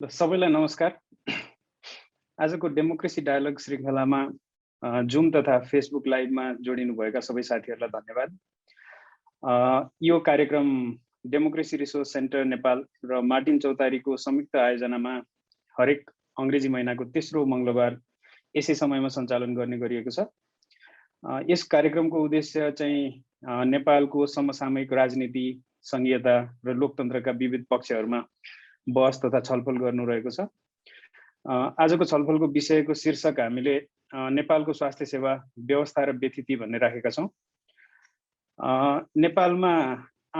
सबैलाई नमस्कार। आजको डेमोक्रेसी डायलग श्रृङ्खलामा जुम तथा फेसबुक लाइभमा जोडिनुभएका सबै साथीहरूलाई धन्यवाद। यो कार्यक्रम डेमोक्रेसी रिसोर्स सेन्टर नेपाल र मार्टिन चौतारीको संयुक्त आयोजनामा हरेक अङ्ग्रेजी महिनाको तेस्रो मङ्गलबार यसै समयमा सञ्चालन गर्ने गरिएको छ। यस कार्यक्रमको उद्देश्य चाहिँ नेपालको समसामयिक राजनीति, सङ्घीयता र लोकतन्त्रका विविध पक्षहरूमा बहस तथा छलफल गर्नु रहेको छ। आजको छलफलको विषयको शीर्षक हामीले नेपालको स्वास्थ्य सेवा व्यवस्था र व्यथिति भन्ने राखेका छौँ। नेपालमा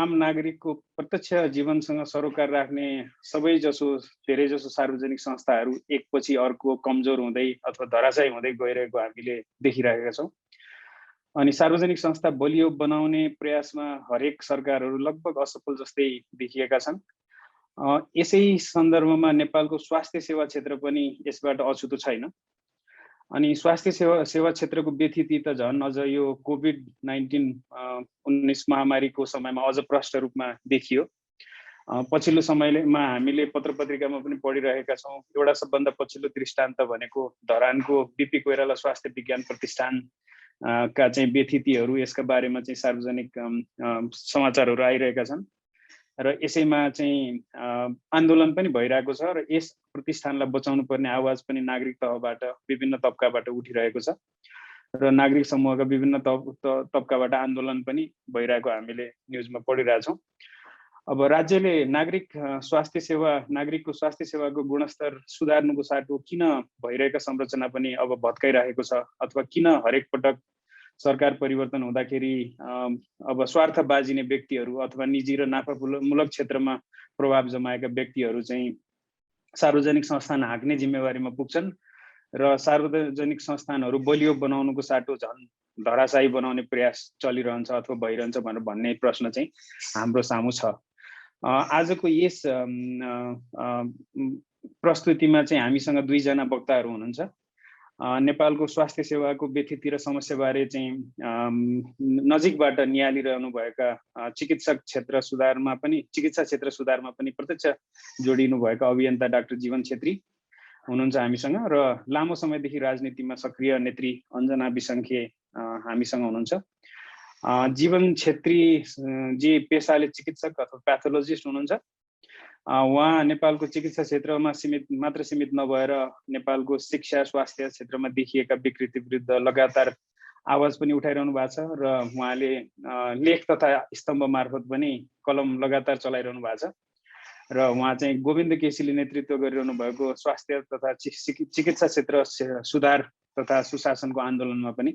आम नागरिकको प्रत्यक्ष जीवनसँग सरोकार राख्ने धेरैजसो सार्वजनिक संस्थाहरू एकपछि अर्को कमजोर हुँदै अथवा धराशायी हुँदै गइरहेको हामीले देखिरहेका छौँ। अनि सार्वजनिक संस्था बलियो बनाउने प्रयासमा हरेक सरकारहरू लगभग असफल जस्तै देखिएका छन्। यसै सन्दर्भमा नेपालको स्वास्थ्य सेवा क्षेत्र पनि यसबाट अछुतो छैन। अनि स्वास्थ्य सेवा क्षेत्रको व्यथिति त झन् अझ यो कोभिड-19 महामारीको समयमा अझ प्रष्ट रूपमा देखियो। पछिल्लो समयमा हामीले पत्र पत्रिकामा पनि पढिरहेका छौँ। एउटा सबभन्दा पछिल्लो दृष्टान्त भनेको धरानको बिपी कोइराला स्वास्थ्य विज्ञान प्रतिष्ठान का चाहिँ व्यथितिहरू, यसका बारेमा चाहिँ सार्वजनिक समाचारहरू आइरहेका छन् र यसैमा चाहिँ आन्दोलन पनि भइरहेको छ र यस प्रतिष्ठानलाई बचाउनु पर्ने आवाज पनि नागरिक तहबाट विभिन्न तबकाबाट उठिरहेको छ र नागरिक समूहका विभिन्न तबकाबाट आन्दोलन पनि भइरहेको हामीले न्युजमा पढिरहेछौँ। अब राज्यले नागरिकको स्वास्थ्य सेवाको गुणस्तर सुधार्नुको साटो किन भइरहेका संरचना पनि अब भत्काइरहेको छ, अथवा किन हरेक पटक सरकार परिवर्तन हुँदाखेरि अब स्वार्थ बाजिने व्यक्तिहरू अथवा निजी र नाफामूलक क्षेत्रमा प्रभाव जमाएका व्यक्तिहरू चाहिँ सार्वजनिक संस्थान हाँक्ने जिम्मेवारीमा पुग्छन् र सार्वजनिक संस्थानहरू बलियो बनाउनुको साटो झन् धराशायी बनाउने प्रयास चलिरहन्छ अथवा भइरहन्छ भनेर भन्ने प्रश्न चाहिँ हाम्रो सामु छ। आजको यस प्रस्तुतिमा चाहिँ हामीसँग दुईजना वक्ताहरू हुनुहुन्छ। नेपालको स्वास्थ्य सेवाको व्यथिति र समस्याबारे चाहिँ नजिकबाट निहालिरहनु भएका चिकित्सा क्षेत्र सुधारमा पनि प्रत्यक्ष जोडिनु भएका अभियन्ता डाक्टर जीवन छेत्री हुनुहुन्छ हामीसँग, र लामो समयदेखि राजनीतिमा सक्रिय नेत्री अञ्जना बिसङ्खे हामीसँग हुनुहुन्छ। जीवन छेत्री जी पेसाले चिकित्सक अथवा प्याथोलोजिस्ट हुनुहुन्छ। उहाँ नेपालको चिकित्सा क्षेत्रमा सीमित नभएर नेपालको शिक्षा स्वास्थ्य क्षेत्रमा देखिएका विकृति विरुद्ध लगातार आवाज पनि उठाइरहनु भएको छ र उहाँले लेख तथा स्तम्भ मार्फत पनि कलम लगातार चलाइरहनु भएको छ र उहाँ चाहिँ गोविन्द केसीले नेतृत्व गरिरहनु भएको स्वास्थ्य तथा चिकित्सा क्षेत्र सुधार तथा सुशासनको आन्दोलनमा पनि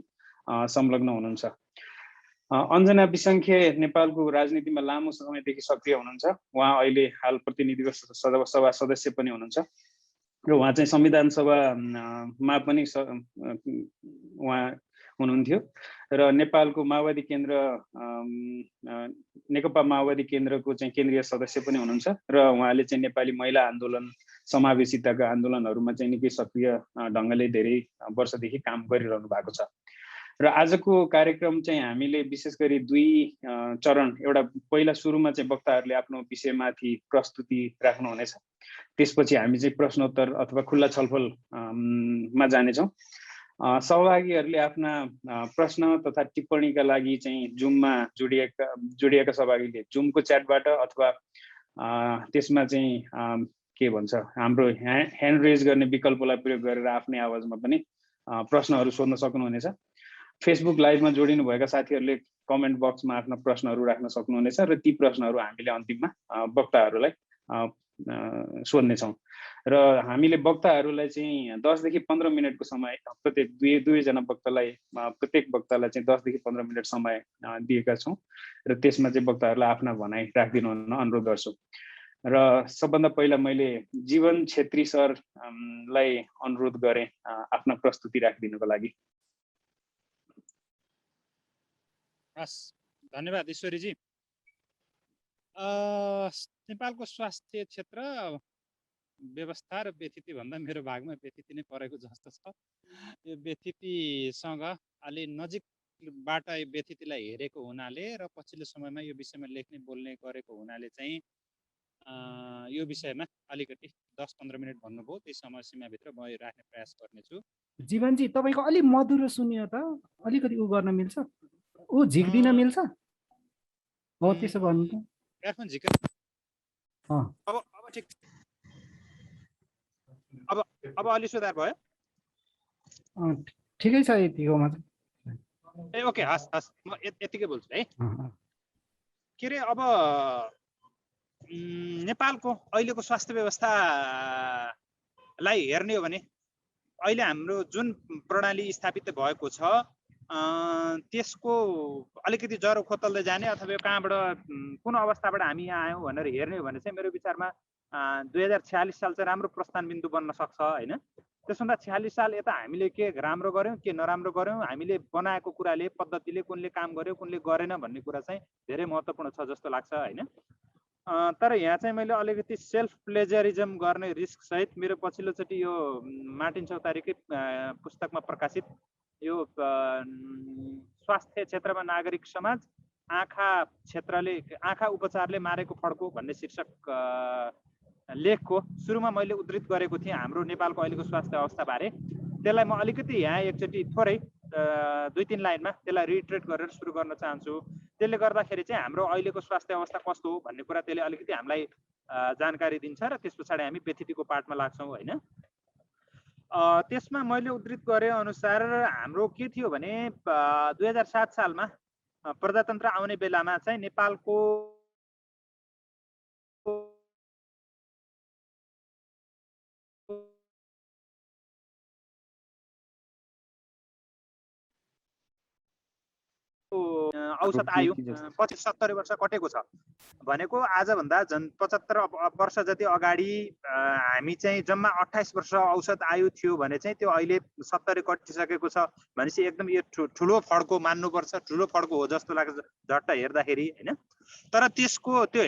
संलग्न हुनुहुन्छ। अञ्जना बिसङ्खे नेपालको राजनीतिमा लामो समयदेखि सक्रिय हुनुहुन्छ। उहाँ अहिले हाल प्रतिनिधि सभा सदस्य पनि हुनुहुन्छ र उहाँ चाहिँ संविधान सभामा पनि उहाँ हुनुहुन्थ्यो र नेपालको माओवादी केन्द्र नेकपा माओवादी केन्द्रको चाहिँ केन्द्रीय सदस्य पनि हुनुहुन्छ र उहाँले चाहिँ नेपाली महिला आन्दोलन समावेशिताका आन्दोलनहरूमा चाहिँ निकै सक्रिय ढङ्गले धेरै वर्षदेखि काम गरिरहनु भएको छ। र आजको कार्यक्रम चाहिँ हामीले विशेष गरी दुई चरण, एउटा पहिला सुरुमा चाहिँ वक्ताहरूले आफ्नो विषयमाथि प्रस्तुति राख्नुहुनेछ, त्यसपछि हामी चाहिँ प्रश्नोत्तर अथवा खुल्ला छलफलमा जानेछौँ। सहभागीहरूले आफ्ना प्रश्न तथा टिप्पणीका लागि चाहिँ जुममा जोडिएका सहभागीले जुमको च्याटबाट अथवा त्यसमा चाहिँ के भन्छ हाम्रो ह्यान्ड रेज गर्ने विकल्पलाई प्रयोग गरेर आफ्नै आवाजमा पनि प्रश्नहरू सोध्न सक्नुहुनेछ। फेसबुक लाइभमा जोडिनु भएका साथीहरूले कमेन्ट बक्समा आफ्ना प्रश्नहरू राख्न सक्नुहुनेछ र ती प्रश्नहरू हामीले अन्तिममा वक्ताहरूलाई सोध्नेछौँ र हामीले वक्ताहरूलाई चाहिँ 10 देखि 15 मिनटको समय प्रत्येक प्रत्येक वक्तालाई चाहिँ 10 देखि 15 मिनट समय दिएका छौँ र त्यसमा चाहिँ वक्ताहरूलाई आफ्ना भनाइ राखिदिनु हुन अनुरोध गर्छु। र सबभन्दा पहिला मैले जीवन छेत्री सरलाई अनुरोध गरेँ आफ्ना प्रस्तुति राखिदिनुको लागि। हस्, धन्यवाद ईश्वरीजी। नेपालको स्वास्थ्य क्षेत्र व्यवस्था र व्यथिति भन्दा मेरो भागमा व्यथिति नै परेको जस्तो छ। यो व्यथितिसँग अलि नजिकबाट यो व्यथितिलाई हेरेको हुनाले र पछिल्लो समयमा यो विषयमा लेख्ने बोल्ने गरेको हुनाले चाहिँ यो विषयमा अलिकति 10-15 मिनट भन्नुभयो, त्यही समय सीमाभित्र म राख्ने प्रयास गर्नेछु। जीवनजी तपाईँको अलिक मधुरो सुन्यो त, अलिकति उ गर्न मिल्छ, ऊ झिक्दिन मिल्छ? हो त्यसो गर्नु त। एयरफोन झिक। अब ठिक, अब अलि सुधार भयो? ठिकै छ यतिकोमा। ए ओके, हस् हस्, म यतिकै बोल्छु है। के अरे अब नेपालको अहिलेको स्वास्थ्य व्यवस्थालाई हेर्ने हो भने अहिले हाम्रो जुन प्रणाली स्थापित भएको छ त्यसको अलिकति जरो खोतल्दै जाने अथवा कहाँबाट कुन अवस्थाबाट हामी यहाँ आयौँ भनेर हेर्ने हो भने चाहिँ मेरो विचारमा 2046 साल चाहिँ राम्रो प्रस्थान बिन्दु बन्न सक्छ होइन। त्यसभन्दा 46 साल यता हामीले के राम्रो गर्यौँ के नराम्रो गर्यौँ, हामीले बनाएको कुराले पद्धतिले कुनले काम गर्यो कुनले गरेन भन्ने कुरा चाहिँ धेरै महत्त्वपूर्ण छ जस्तो लाग्छ होइन। तर यहाँ चाहिँ मैले अलिकति सेल्फ प्लेजरिजम गर्ने रिस्क सहित मेरो पछिल्लोचोटि यो मार्टिन चौतारीकै पुस्तकमा प्रकाशित यो स्वास्थ्य क्षेत्रमा नागरिक समाज आँखा उपचारले मारेको फड्को भन्ने शीर्षक लेखको सुरुमा मैले उद्धृत गरेको थिएँ हाम्रो नेपालको अहिलेको स्वास्थ्य अवस्था बारे। त्यसलाई म अलिकति यहाँ एकचोटि थोरै 2-3 लाइनमा त्यसलाई रिट्रेट गरेर सुरु गर्न चाहन्छु। त्यसले गर्दाखेरि चाहिँ हाम्रो अहिलेको स्वास्थ्य अवस्था कस्तो हो भन्ने कुरा त्यसले अलिकति हामीलाई जानकारी दिन्छ र त्यस पछाडि हामी व्यथितिको पार्टमा लाग्छौँ होइन। त्यसमा मैले उद्धृत गरे अनुसार हाम्रो के थियो भने 2007 सालमा प्रजातन्त्र आउने बेलामा चाहिँ नेपालको औसत आयु 70 वर्ष कटेको छ भनेको आजभन्दा झन् 75 वर्ष जति अगाडि हामी चाहिँ जम्मा 28 वर्ष औसत आयु थियो भने चाहिँ त्यो अहिले 70 कटिसकेको छ भनेपछि एकदम यो ठुलो फड्को मान्नुपर्छ, ठुलो फड्को हो जस्तो लाग्छ झट्ट हेर्दाखेरि होइन। तर त्यसको त्यो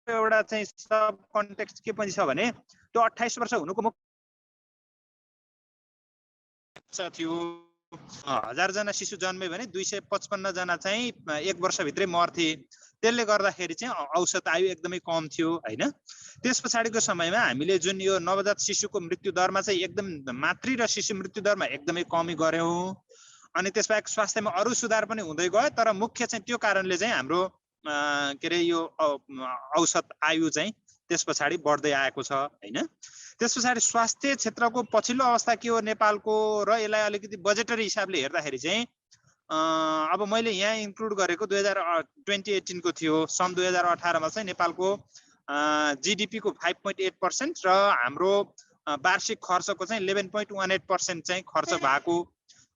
एउटा चाहिँ सब कन्टेक्स्ट के पनि छ भने त्यो 28 वर्ष हुनुको मुख्य थियो 1000 जना शिशु जन्मे भने 255 जना चाहिँ 1 वर्षभित्रै मर्थे। त्यसले गर्दाखेरि चाहिँ औसत आयु एकदमै कम थियो होइन। त्यस पछाडिको समयमा हामीले जुन यो नवजात शिशुको मृत्यु दरमा चाहिँ एकदम मातृ र शिशु मृत्यु दरमा एकदमै कमी गर्यौं। अनि त्यसबाहेक स्वास्थ्यमा अरू सुधार पनि हुँदै गयो, तर मुख्य चाहिँ त्यो कारणले चाहिँ हाम्रो के अरे यो औसत आयु चाहिँ त्यस पछाडि बढ्दै आएको छ होइन। त्यस पछाडि स्वास्थ्य क्षेत्रको पछिल्लो अवस्था के हो नेपालको र यसलाई अलिकति बजेटरी हिसाबले हेर्दाखेरि चाहिँ अब मैले यहाँ इन्क्लुड गरेको 2018 को थियो। सन् 2018 मा चाहिँ नेपालको जीडीपी को 5.8% र हाम्रो वार्षिक खर्चको चाहिँ 11.18% चाहिँ खर्च भएको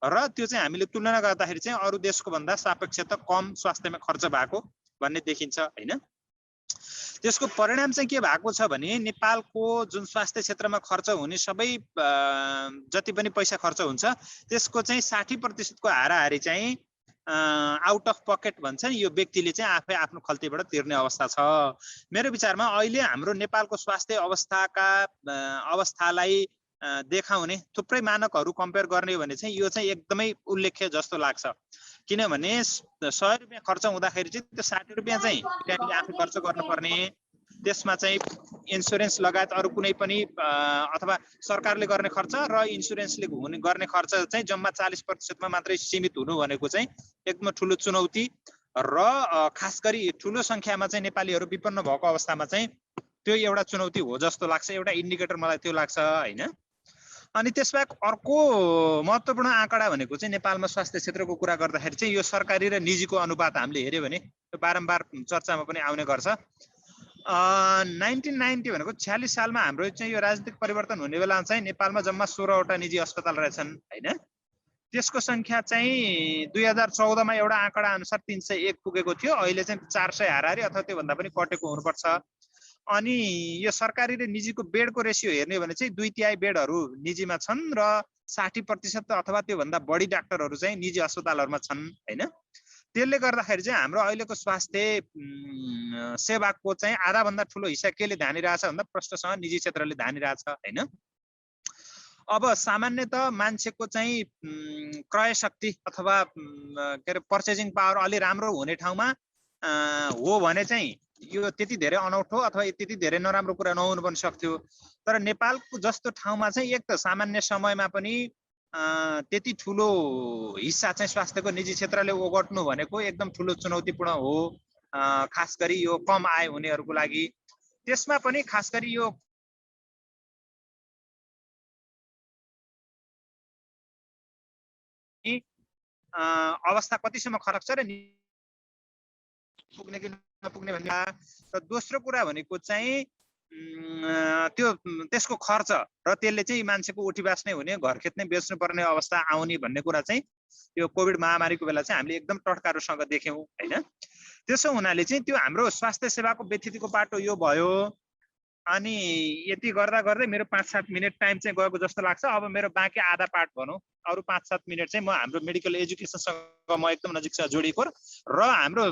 र त्यो चाहिँ हामीले तुलना गर्दाखेरि चाहिँ अरू देशको भन्दा सापेक्षतः कम स्वास्थ्यमा खर्च भएको भन्ने देखिन्छ होइन। त्यसको परिणाम चाहिँ के भएको छ भने नेपालको जुन स्वास्थ्य क्षेत्रमा खर्च हुने सबै जति पनि पैसा खर्च हुन्छ त्यसको चाहिँ 60% को हाराहारी चाहिँ आउट अफ पकेट भन्छ नि, यो व्यक्तिले चाहिँ आफै आफ्नो खल्तीबाट तिर्ने अवस्था छ। मेरो विचारमा अहिले हाम्रो नेपालको स्वास्थ्य अवस्थालाई देखाउने थुप्रै मानकहरू कम्पेयर गर्ने हो भने चाहिँ यो चाहिँ एकदमै उल्लेख्य जस्तो लाग्छ। किनभने 100 रुपियाँ खर्च हुँदाखेरि चाहिँ त्यो 60 रुपियाँ चाहिँ हामीले आफै खर्च गर्नुपर्ने, त्यसमा चाहिँ इन्सुरेन्स लगायत अरू कुनै पनि अथवा सरकारले गर्ने खर्च र इन्सुरेन्सले गर्ने खर्च चाहिँ जम्मा 40% मा मात्रै सीमित हुनु भनेको चाहिँ एकदम ठुलो चुनौती र खास गरी ठुलो संख्यामा चाहिँ नेपालीहरू विपन्न भएको अवस्थामा चाहिँ त्यो एउटा चुनौती हो जस्तो लाग्छ, एउटा इन्डिकेटर मलाई त्यो लाग्छ हैन। अनि त्यसबाहेक अर्को महत्त्वपूर्ण आँकडा भनेको चाहिँ नेपालमा स्वास्थ्य क्षेत्रको कुरा गर्दाखेरि चाहिँ यो सरकारी र निजीको अनुपात हामीले हेर्यो भने त्यो बारम्बार चर्चामा पनि आउने गर्छ। 1990 भनेको 46 सालमा हाम्रो चाहिँ यो राजनीतिक परिवर्तन हुने बेला चाहिँ नेपालमा जम्मा 16 वटा निजी अस्पताल रहेछन् हैन। त्यसको संख्या चाहिँ 2014 मा एउटा आँकडा अनुसार 301 पुगेको थियो, अहिले चाहिँ 400 हाराहारी अथवा त्यो भन्दा पनि कटेको हुनुपर्छ। अनि यो सरकारी र निजीको बेडको रेसियो हेर्ने हो भने चाहिँ 2/3 बेडहरू निजीमा छन् र 60% अथवा त्यो भन्दा बढी डाक्टरहरू चाहिँ निजी अस्पतालहरुमा छन् हैन। त्यसले गर्दाखेरि चाहिँ हाम्रो अहिलेको स्वास्थ्य सेवाको चाहिँ आधा भन्दा ठुलो हिस्सा केले धानिरहेछ भन्दा प्रष्टसँग निजी क्षेत्रले धानिरहेछ हैन। अब सामान्यतः मान्छेको चाहिँ क्रय शक्ति अथवा के अरे पर्चेजिङ पावर अलि राम्रो हुने ठाउँमा हो भने चाहिँ यो त्यति धेरै अनौठो अथवा त्यति धेरै नराम्रो कुरा नहुनु पनि सक्थ्यो। तर नेपालको जस्तो ठाउँमा चाहिँ एक त सामान्य समयमा पनि त्यति ठुलो हिस्सा चाहिँ स्वास्थ्यको निजी क्षेत्रले ओगट्नु भनेको एकदम ठुलो चुनौतीपूर्ण हो, खास गरी यो कम आय हुनेहरूको लागि। त्यसमा पनि खास गरी यो अवस्था कतिसम्म खराब छ र पुग्ने कि नपुग्ने भन्ने। र दोस्रो कुरा भनेको चाहिँ त्यसको खर्च र त्यसले चाहिँ मान्छेको उठीबास नै हुने, घर खेत नै बेच्नु पर्ने अवस्था आउने भन्ने कुरा चाहिँ यो कोभिड महामारीको बेला चाहिँ हामीले एकदम टटकारोसँग देख्यौँ हैन। त्यसो हुनाले चाहिँ त्यो हाम्रो स्वास्थ्य सेवाको व्यथितिको बाटो यो भयो। अनि यति गर्दा गर्दै मेरो 5-7 मिनट टाइम चाहिँ गएको जस्तो लाग्छ। अब मेरो बाँकी आधा पार्ट भनौँ, अरू 5-7 मिनट चाहिँ म हाम्रो मेडिकल एजुकेसनसँग म एकदम नजिकसँग जोडिएको र हाम्रो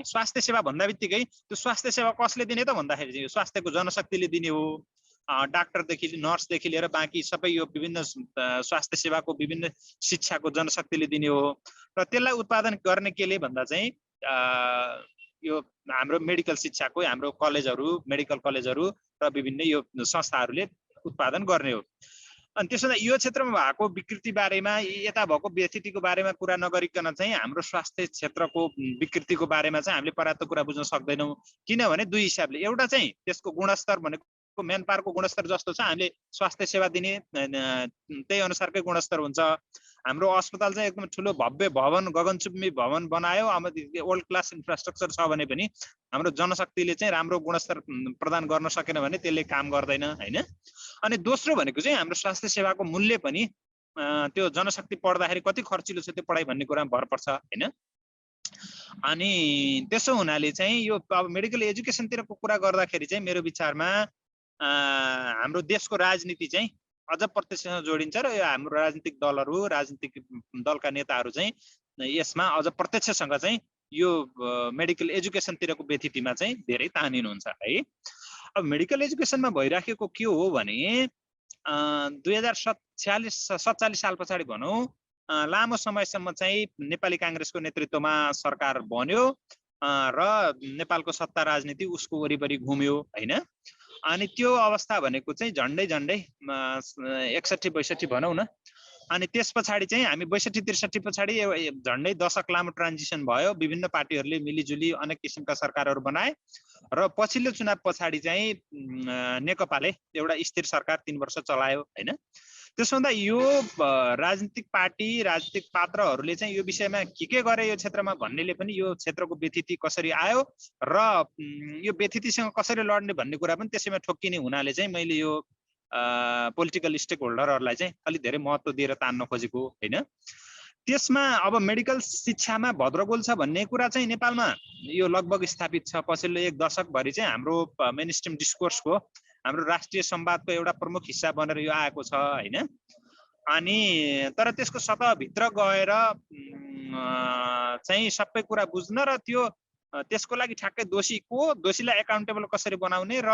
स्वास्थ्य सेवा भन्दा बित्तिकै त्यो स्वास्थ्य सेवा कसले दिने त भन्दाखेरि चाहिँ स्वास्थ्यको जनशक्तिले दिने हो। डाक्टरदेखि नर्सदेखि लिएर बाँकी सबै यो विभिन्न स्वास्थ्य सेवाको विभिन्न शिक्षाको जनशक्तिले दिने हो। र त्यसलाई उत्पादन गर्ने केले भन्दा चाहिँ यो हाम्रो मेडिकल शिक्षाको हाम्रो कलेजहरू, मेडिकल कलेजहरू र विभिन्न यो संस्थाहरूले उत्पादन गर्ने हो। अनि त्यसो हुँदा यो क्षेत्रमा भएको विकृति बारेमा, यता भएको व्यथितिको बारेमा कुरा नगरिकन चाहिँ हाम्रो स्वास्थ्य क्षेत्रको विकृतिको बारेमा चाहिँ हामीले पर्याप्त कुरा बुझ्न सक्दैनौँ। किनभने दुई हिसाबले, एउटा चाहिँ त्यसको गुणस्तर भनेको म्यान पावरको गुणस्तर जस्तो छ, हामीले स्वास्थ्य सेवा दिने त्यही अनुसारकै गुणस्तर हुन्छ। हाम्रो अस्पताल चाहिँ एकदम ठुलो भव्य भवन, गगनचुम्बी भवन बनायो, अब वर्ल्ड क्लास इन्फ्रास्ट्रक्चर छ भने पनि हाम्रो जनशक्तिले चाहिँ राम्रो गुणस्तर प्रदान गर्न सकेन भने त्यसले काम गर्दैन हैन। अनि दोस्रो भनेको चाहिँ हाम्रो स्वास्थ्य सेवाको मूल्य पनि त्यो जनशक्ति पढ्दाखेरि कति खर्चिलो छ त्यो पढाइ भन्ने कुरामा भर पर्छ हैन। अनि त्यसो हुनाले चाहिँ यो अब मेडिकल एजुकेसनतिरको कुरा गर्दाखेरि चाहिँ मेरो विचारमा हाम्रो देशको राजनीति चाहिँ अझ प्रत्यक्षसँग जोडिन्छ र यो हाम्रो राजनीतिक दलहरू, राजनीतिक दलका नेताहरू चाहिँ यसमा अझ प्रत्यक्षसँग चाहिँ यो मेडिकल एजुकेसनतिरको व्यथितिमा चाहिँ धेरै तानिनुहुन्छ है। अब मेडिकल एजुकेसनमा भइराखेको के हो भने 2047 साल पछाडि भनौँ लामो समयसम्म चाहिँ नेपाली काङ्ग्रेसको नेतृत्वमा सरकार बन्यो र नेपालको सत्ता राजनीति उसको वरिपरि घुम्यो हैन। अनि त्यो अवस्था भनेको चाहिँ झन्डै 61-62 भनौँ न। अनि त्यस पछाडि चाहिँ हामी 62-63 पछाडि झन्डै दशक लामो ट्रान्जिसन भयो। विभिन्न पार्टीहरूले मिलिजुली अनेक किसिमका सरकारहरू बनाए र पछिल्लो चुनाव पछाडि चाहिँ नेकपाले एउटा स्थिर सरकार 3 वर्ष चलायो हैन। त्यसो हुँदा यो राजनीतिक पार्टी, राजनीतिक पात्रहरूले चाहिँ यो विषयमा के गरे यो क्षेत्रमा भन्नेले पनि यो क्षेत्रको व्यथिति कसरी आयो र यो व्यथितिसँग कसरी लड्ने भन्ने कुरा पनि त्यसैमा ठोक्किने हुनाले चाहिँ मैले यो पोलिटिकल स्टेक होल्डरहरूलाई चाहिँ अलिक धेरै महत्त्व दिएर तान्न खोजेको हैन। त्यसमा अब मेडिकल शिक्षामा भद्रगोल छ भन्ने कुरा चाहिँ नेपालमा यो लगभग स्थापित छ। पछिल्लो 1 दशकभरि चाहिँ हाम्रो मेन स्ट्रिम डिस्कोर्सको, हाम्रो राष्ट्रिय संवादको एउटा प्रमुख हिस्सा बनेर यो आएको छ हैन। अनि तर त्यसको सतहभित्र गएर चाहिँ सबै कुरा बुझ्न र त्यो त्यसको लागि ठ्याक्कै दोषी को, दोषीलाई एकाउन्टेबल कसरी बनाउने र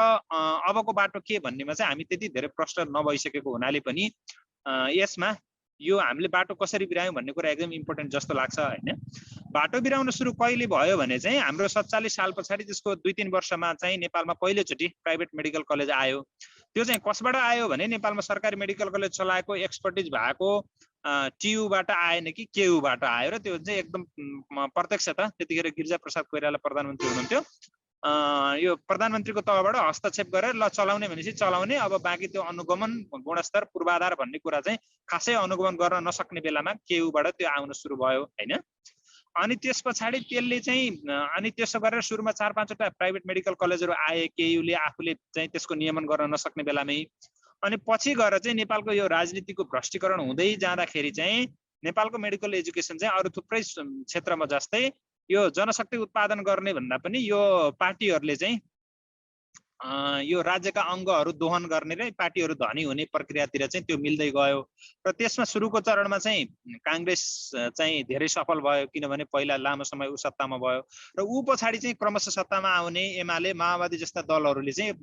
अबको बाटो के भन्नेमा चाहिँ हामी त्यति धेरै प्रश्न नभइसकेको हुनाले पनि यसमा यो हामीले बाटो कसरी बिरायौँ भन्ने कुरा एकदम इम्पोर्टेन्ट जस्तो लाग्छ हैन। बाटो बिराउन सुरु कहिले भयो भने चाहिँ हाम्रो 47 साल पछाडि त्यसको 2-3 वर्षमा चाहिँ नेपालमा पहिलोचोटि प्राइभेट मेडिकल कलेज आयो। त्यो चाहिँ कसबाट आयो भने नेपालमा सरकारी मेडिकल कलेज चलाएको एक्सपर्टिज भएको टियुबाट आएन कि केयुबाट आयो र त्यो चाहिँ एकदम प्रत्यक्ष त त्यतिखेर गिरिजा प्रसाद कोइराला प्रधानमन्त्री हुनुहुन्थ्यो। यो प्रधानमन्त्रीको तहबाट हस्तक्षेप गरेर ल चलाउने भनेपछि चलाउने, अब बाँकी त्यो अनुगमन, गुणस्तर, पूर्वाधार भन्ने कुरा चाहिँ खासै अनुगमन गर्न नसक्ने बेलामा केयुबाट त्यो आउन सुरु भयो हैन। अनि त्यस पछाडि त्यसले चाहिँ अनि त्यसो गरेर सुरुमा 4-5वटा प्राइभेट मेडिकल कलेजहरू आए, केयुले आफूले चाहिँ त्यसको नियमन गर्न नसक्ने बेलामै। अनि पछि गएर चाहिँ नेपालको यो राजनीतिको भ्रष्टीकरण हुँदै जाँदाखेरि चाहिँ नेपालको मेडिकल एजुकेसन चाहिँ अरू थुप्रै क्षेत्रमा जस्तै यो जनशक्ति उत्पादन गर्ने भन्दा पनि यो पार्टीहरूले चाहिँ यो राज्यका अङ्गहरू दोहन गर्ने र पार्टीहरू धनी हुने प्रक्रियातिर चाहिँ त्यो मिल्दै गयो। र त्यसमा सुरुको चरणमा चाहिँ काङ्ग्रेस चाहिँ धेरै सफल भयो, किनभने पहिला लामो समय ऊ सत्तामा भयो र ऊ पछाडि चाहिँ क्रमशः सत्तामा आउने एमाले, माओवादी जस्ता दलहरूले चाहिँ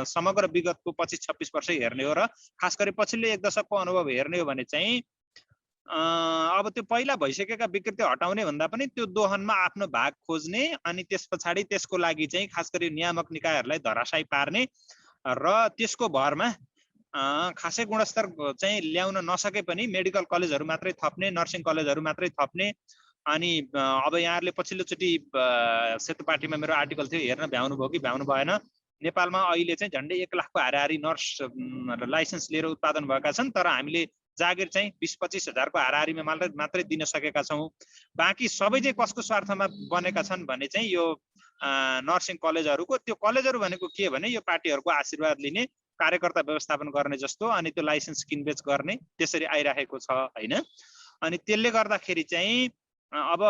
समग्र विगतको 25-26 वर्ष हेर्ने हो र खास गरी पछिल्लो 1 दशकको अनुभव हेर्ने हो भने चाहिँ अब त्यो पहिला भइसकेका विकृति हटाउने भन्दा पनि त्यो दोहनमा आफ्नो भाग खोज्ने अनि त्यस पछाडि त्यसको लागि चाहिँ खास गरी नियामक निकायहरूलाई धराशायी पार्ने र त्यसको भरमा खासै गुणस्तर चाहिँ ल्याउन नसके पनि मेडिकल कलेजहरू मात्रै थप्ने, नर्सिङ कलेजहरू मात्रै थप्ने। अनि अब यहाँहरूले पछिल्लोचोटि सेतो पार्टीमा मेरो आर्टिकल थियो, हेर्न भ्याउनु भयो कि भ्याउनु भएन। नेपालमा अहिले चाहिँ झन्डै 1 लाखको हाराहारी नर्स लाइसेन्स लिएर उत्पादन भएका छन्, तर हामीले जागिर चाहिँ 20-25 हजारको हाराहारीमा मात्रै दिन सकेका छौँ। बाँकी सबै चाहिँ कसको स्वार्थमा बनेका छन् भने चाहिँ यो नर्सिङ कलेजहरूको। त्यो कलेजहरू भनेको के भने यो पार्टीहरूको आशीर्वाद लिने, कार्यकर्ता व्यवस्थापन गर्ने जस्तो, अनि त्यो लाइसेन्स किनबेच गर्ने, त्यसरी आइराखेको छ होइन। अनि त्यसले गर्दाखेरि चाहिँ अब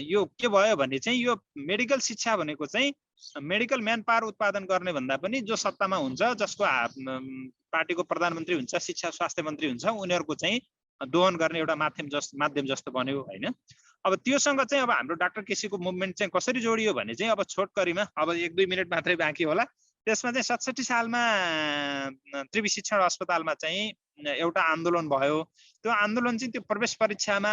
यो के भयो भने चाहिँ यो मेडिकल शिक्षा भनेको चाहिँ मेडिकल म्यान पावर उत्पादन गर्ने भन्दा पनि जो सत्तामा हुन्छ, जसको पार्टीको प्रधानमन्त्री हुन्छ, शिक्षा स्वास्थ्य मन्त्री हुन्छ, उनीहरूको चाहिँ दोहन गर्ने एउटा माध्यम जस्तो बन्यो होइन। अब त्योसँग चाहिँ अब हाम्रो डाक्टर केसीको मुभमेन्ट चाहिँ कसरी जोडियो भने चाहिँ अब छोटकरीमा, अब 1-2 मिनट मात्रै बाँकी होला, त्यसमा चाहिँ 67 सालमा त्रिवी शिक्षण अस्पतालमा चाहिँ एउटा आन्दोलन भयो। त्यो आन्दोलन चाहिँ त्यो प्रवेश परीक्षामा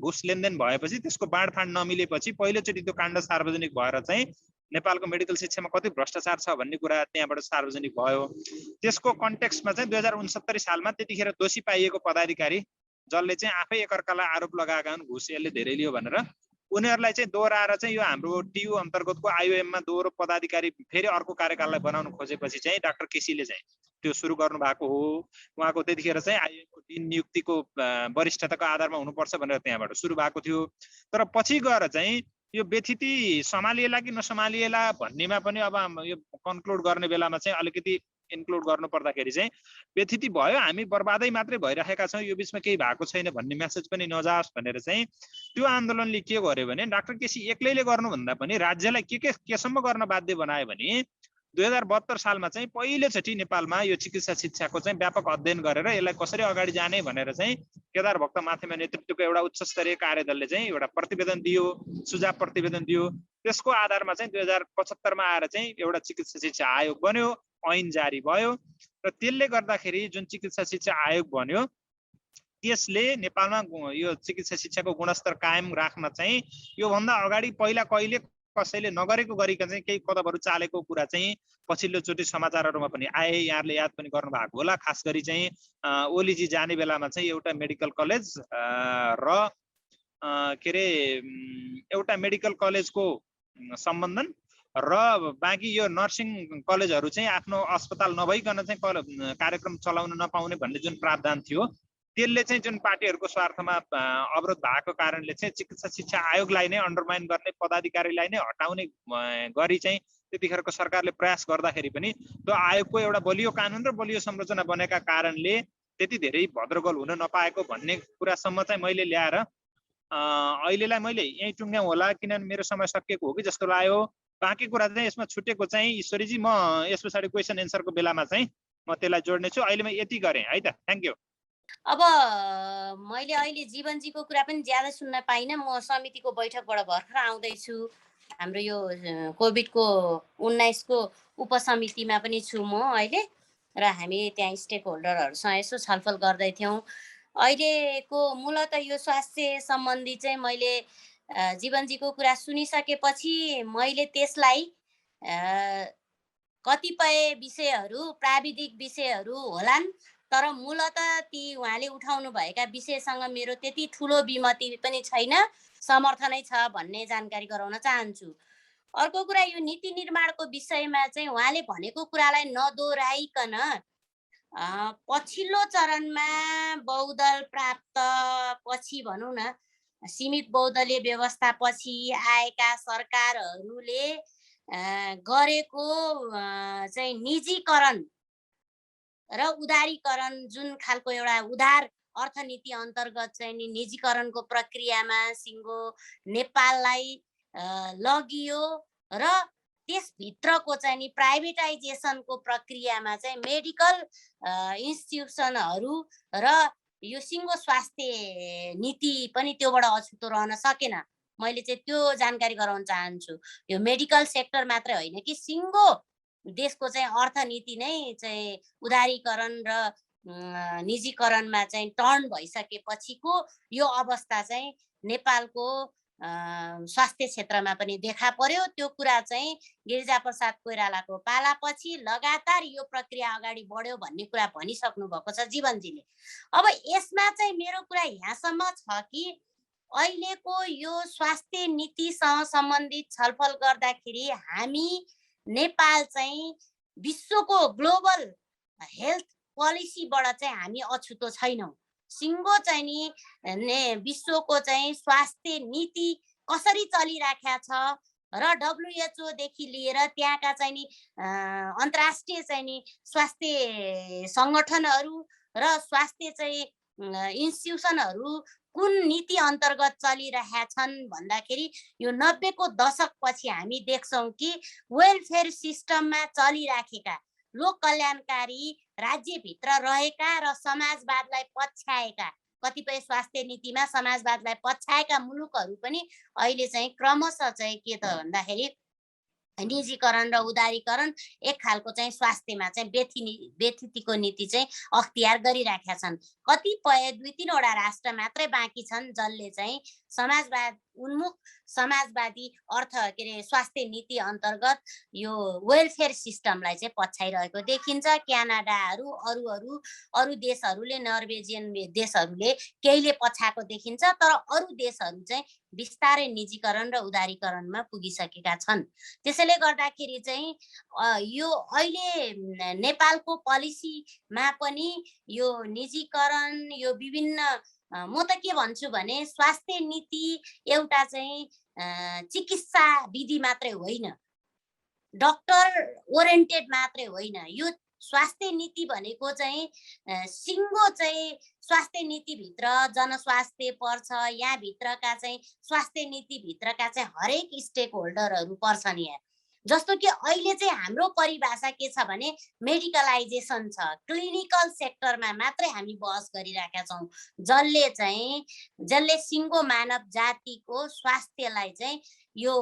घुस लेनदेन भएपछि, त्यसको बाँडफाँड नमिलेपछि पहिलोचोटि त्यो काण्ड सार्वजनिक भएर चाहिँ नेपालको मेडिकल शिक्षामा कति भ्रष्टाचार छ भन्ने कुरा त्यहाँबाट सार्वजनिक भयो। त्यसको कन्टेक्स्टमा चाहिँ 2069 सालमा त्यतिखेर दोषी पाइएको पदाधिकारी जसले चाहिँ आफै एकअर्कालाई आरोप लगाएका हुन् घुस यसले धेरै लियो भनेर, उनीहरूलाई चाहिँ दोहोऱ्याएर चाहिँ यो हाम्रो टियु अन्तर्गतको आइओएममा दोहोरो पदाधिकारी फेरि अर्को कार्यकाललाई बनाउन खोजेपछि चाहिँ डाक्टर केसीले चाहिँ त्यो सुरु गर्नु भएको हो। उहाँको त्यतिखेर चाहिँ आइओएमको डिन नियुक्तिको वरिष्ठताको आधारमा हुनुपर्छ भनेर त्यहाँबाट सुरु भएको थियो। तर पछि गएर चाहिँ यो व्यथिति सम्हालिएला कि नसम्हालिएला भन्नेमा पनि अब यो कन्क्लुड गर्ने बेलामा चाहिँ अलिकति इन्क्लुड गर्नु पर्दाखेरि चाहिँ व्यथिति भयो, हामी बर्बादै मात्रै भइरहेका छौँ, यो बिचमा केही भएको छैन भन्ने मेसेज पनि नजाओस् भनेर चाहिँ त्यो आन्दोलनले के गर्यो भने डाक्टर केसी एक्लैले गर्नुभन्दा पनि राज्यलाई केसम्म गर्न बाध्य बनायो भने 2072 सालमा चाहिँ पहिलोचोटि नेपालमा यो चिकित्सा शिक्षाको चाहिँ व्यापक अध्ययन गरेर यसलाई कसरी अगाडि जाने भनेर चाहिँ केदार भक्त माथेमा नेतृत्वको एउटा उच्च स्तरीय कार्यदलले चाहिँ एउटा प्रतिवेदन दियो, सुझाव प्रतिवेदन दियो। त्यसको आधारमा चाहिँ 2075 मा आएर चाहिँ एउटा चिकित्सा शिक्षा आयोग बन्यो, ऐन जारी भयो र त्यसले गर्दाखेरि जुन चिकित्सा शिक्षा आयोग बन्यो त्यसले नेपालमा यो चिकित्सा शिक्षाको गुणस्तर कायम राख्न चाहिँ योभन्दा अगाडि पहिला कहिले कसैले नगरेको गरिकन चाहिँ केही कदमहरू चालेको कुरा चाहिँ पछिल्लोचोटि समाचारहरूमा पनि आए, यहाँहरूले याद पनि गर्नु भएको होला। खास गरी चाहिँ ओलीजी जाने बेलामा चाहिँ एउटा मेडिकल कलेज र के अरे एउटा मेडिकल कलेजको सम्बन्धन र बाँकी यो नर्सिङ कलेजहरू चाहिँ आफ्नो अस्पताल नभइकन चाहिँ कार्यक्रम चलाउन नपाउने भन्ने जुन प्रावधान थियो, त्यसले चाहिँ जुन पार्टीहरूको स्वार्थमा अवरोध भएको कारणले चाहिँ चिकित्सा शिक्षा आयोगलाई नै अन्डरमाइन गर्ने, पदाधिकारीलाई नै हटाउने गरी चाहिँ त्यतिखेरको सरकारले प्रयास गर्दाखेरि पनि त्यो आयोगको एउटा बलियो कानुन र बलियो संरचना बनेका कारणले त्यति धेरै भद्रगोल हुन नपाएको भन्ने कुरासम्म चाहिँ मैले ल्याएर अहिलेलाई मैले यहीँ टुङ्ग्याउँ होला, किनभने मेरो समय सकिएको हो कि जस्तो लाग्यो। बाँकी कुरा चाहिँ यसमा छुटेको चाहिँ ईश्वरीजी म यस पछाडि क्वेसन एन्सरको बेलामा चाहिँ म त्यसलाई जोड्ने छु। अहिले म यति गरेँ है त, थ्याङ्क यू। अब मैले अहिले जीवनजीको कुरा पनि ज्यादा सुन्न पाइनँ। म समितिको बैठकबाट भर्खर आउँदैछु, हाम्रो यो कोभिडको 19 को उपसमितिमा पनि छु म अहिले, र हामी त्यहाँ स्टेक होल्डरहरूसँग यसो छलफल गर्दै थियौँ। अहिलेको मूलत यो स्वास्थ्य सम्बन्धी चाहिँ मैले जीवनजीको कुरा सुनिसकेपछि मैले त्यसलाई कतिपय विषयहरू प्राविधिक विषयहरू होलान्, तर मूलत ती उहाँले उठाउनु भएका विषयसँग मेरो त्यति ठुलो विमति पनि छैन, समर्थनै छ भन्ने जानकारी गराउन चाहन्छु। अर्को कुरा, यो नीति निर्माणको विषयमा चाहिँ उहाँले भनेको कुरालाई नदोहोऱ्याइकन पछिल्लो चरणमा बहुदल प्राप्त पछि भनौँ न सीमित बहुदलीय व्यवस्था पछि आएका सरकारहरूले गरेको चाहिँ निजीकरण र उदारीकरण, जुन खालको एउटा उदार अर्थनीति अन्तर्गत चाहिँ निजीकरणको प्रक्रियामा सिङ्गो नेपाललाई लगियो र त्यसभित्रको चाहिँ नि प्राइभेटाइजेसनको प्रक्रियामा चाहिँ मेडिकल इन्स्टिट्युसनहरू र यो सिङ्गो स्वास्थ्य नीति पनि त्योबाट अछुतो रहन सकेन। मैले चाहिँ त्यो जानकारी गराउन चाहन्छु। यो मेडिकल सेक्टर मात्रै होइन कि सिङ्गो देशको चाहिँ अर्थनीति नै चाहिँ उदारीकरण र निजीकरणमा चाहिँ टर्न भइसकेपछिको यो अवस्था चाहिँ नेपालको स्वास्थ्य क्षेत्रमा पनि देखा पर्यो। त्यो कुरा चाहिँ गिरिजाप्रसाद कोइरालाको पालापछि लगातार यो प्रक्रिया अगाडि बढ्यो भन्ने कुरा भनिसक्नु भएको छ जीवनजीले। अब यसमा चाहिँ मेरो कुरा यहाँसम्म छ कि अहिलेको यो स्वास्थ्य नीतिसँग सम्बन्धित छलफल गर्दाखेरि हामी नेपाल चाहिँ विश्वको ग्लोबल हेल्थ पोलिसीबाट चाहिँ हामी अछुतो छैनौँ। सिङ्गो चाहिँ नि विश्वको चाहिँ स्वास्थ्य नीति कसरी चलिराखेको छ र WHO देखि लिएर त्यहाँका चाहिँ नि अन्तर्राष्ट्रिय चाहिँ नि स्वास्थ्य सङ्गठनहरू र स्वास्थ्य चाहिँ इन्स्टिट्युसनहरू कुन नीति अन्तर्गत चलिरहेका छन् भन्दाखेरि यो 90 को दशकपछि हामी देख्छौँ कि वेलफेयर सिस्टममा चलिराखेका लोक कल्याणकारी राज्यभित्र रहेका र समाजवादलाई पछ्याएका कतिपय स्वास्थ्य नीतिमा समाजवादलाई पछ्याएका मुलुकहरू पनि अहिले चाहिँ क्रमशः चाहिँ के त भन्दाखेरि निजीकरण र उदारीकरण एक खालको चाहिँ स्वास्थ्यमा चाहिँ व्यथितिको नीति चाहिँ अख्तियार गरिराखेका छन्। कतिपय 2-3 वटा राष्ट्र मात्रै बाँकी छन् जसले चाहिँ समाजवाद उन्मुख समाजवादी अर्थ के अरे स्वास्थ्य नीति अन्तर्गत यो वेलफेयर सिस्टमलाई चाहिँ पछ्याइरहेको देखिन्छ। क्यानाडाहरू अरू देशहरूले नर्वेजियन देशहरूले केहीले पछ्याएको देखिन्छ, तर अरू देशहरू चाहिँ बिस्तारै निजीकरण र उदारीकरणमा पुगिसकेका छन्। त्यसैले गर्दाखेरि चाहिँ यो अहिले नेपालको पोलिसीमा पनि यो निजीकरण यो विभिन्न म त के भन्छु भने स्वास्थ्य नीति एउटा चाहिँ चिकित्सा विधि मात्रै होइन, डक्टर ओरिएन्टेड मात्रै होइन। यो स्वास्थ्य नीति भनेको चाहिँ सिङ्गो चाहिँ स्वास्थ्य नीतिभित्र जनस्वास्थ्य पर्छ, यहाँभित्रका चाहिँ स्वास्थ्य नीतिभित्रका चाहिँ हरेक स्टेक होल्डरहरू पर्छन् यहाँ। जस्तो कि अहिले चाहिँ हाम्रो परिभाषा के छ भने मेडिकलाइजेसन छ, क्लिनिकल सेक्टरमा मात्रै हामी बहस गरिरहेका छौँ, जसले सिङ्गो मानव जातिको स्वास्थ्यलाई चाहिँ यो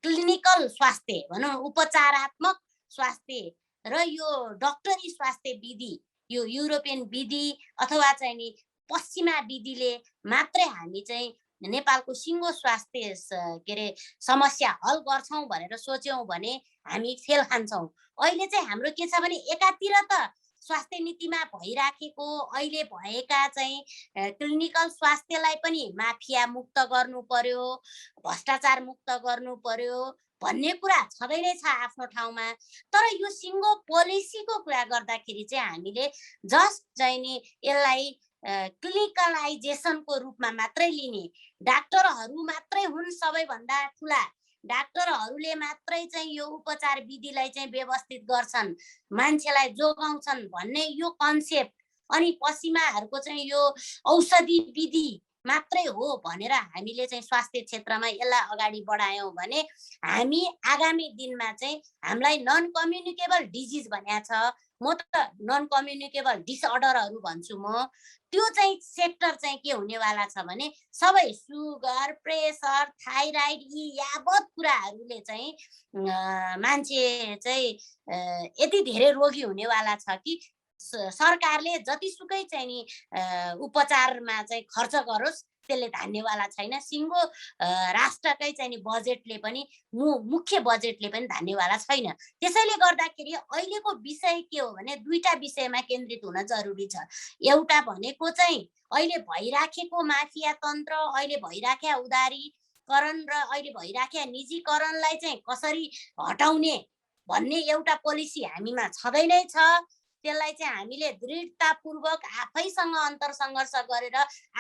क्लिनिकल स्वास्थ्य भनौँ उपचारात्मक स्वास्थ्य र यो डक्टरी स्वास्थ्य विधि यो युरोपियन विधि अथवा चाहिँ नि पश्चिमा विधिले मात्रै हामी चाहिँ नेपालको सिङ्गो स्वास्थ्य के अरे समस्या हल गर्छौँ भनेर सोच्यौँ भने हामी फेल खान्छौँ। अहिले चाहिँ हाम्रो के छ भने एकातिर त स्वास्थ्य नीतिमा भइराखेको अहिले भएका चाहिँ क्लिनिकल स्वास्थ्यलाई पनि माफिया मुक्त गर्नु पर्यो, भ्रष्टाचार मुक्त गर्नु पर्यो भन्ने कुरा छँदै नै छ आफ्नो ठाउँमा। तर यो सिङ्गो पोलिसीको कुरा गर्दाखेरि चाहिँ हामीले जस्ट चाहिँ नि यसलाई क्लिनिकलाइजेसनको रूपमा मात्रै लिने, डाक्टरहरू मात्रै हुन् सबैभन्दा ठुला, डाक्टरहरूले मात्रै चाहिँ यो उपचार विधिलाई चाहिँ व्यवस्थित गर्छन्, मान्छेलाई जोगाउँछन् भन्ने यो कन्सेप्ट अनि पश्चिमाहरूको चाहिँ यो औषधि विधि मात्रै हो भनेर हामीले चाहिँ स्वास्थ्य क्षेत्रमा यसलाई अगाडि बढायौँ भने हामी आगामी दिनमा चाहिँ हामीलाई नन कम्युनिकेबल डिजिज भनेको छ, म त नन कम्युनिकेबल डिसअर्डरहरू भन्छु म, त्यो चाहिँ सेक्टर चाहिँ के हुनेवाला छ भने सबै सुगर प्रेसर थाइराइड यी यावत कुराहरूले चाहिँ मान्छे चाहिँ यति धेरै रोगी हुनेवाला छ कि सरकारले जतिसुकै चाहिँ नि उपचारमा चाहिँ खर्च गरोस् त्यसले धान्नेवाला छैन। सिङ्गो राष्ट्रकै चाहिँ नि बजेटले पनि मुख्य बजेटले पनि धान्नेवाला छैन। त्यसैले गर्दाखेरि अहिलेको विषय के हो भने दुईटा विषयमा केन्द्रित हुन जरुरी छ। एउटा भनेको चाहिँ अहिले भइराखेको माफिया तन्त्र, अहिले भइराखेका उदारीकरण र अहिले भइराखेका निजीकरणलाई चाहिँ कसरी हटाउने भन्ने एउटा पोलिसी हामीमा छँदै नै छ। त्यसलाई चाहिँ हामीले दृढतापूर्वक आफैसँग अन्तरसङ्घर्ष गरेर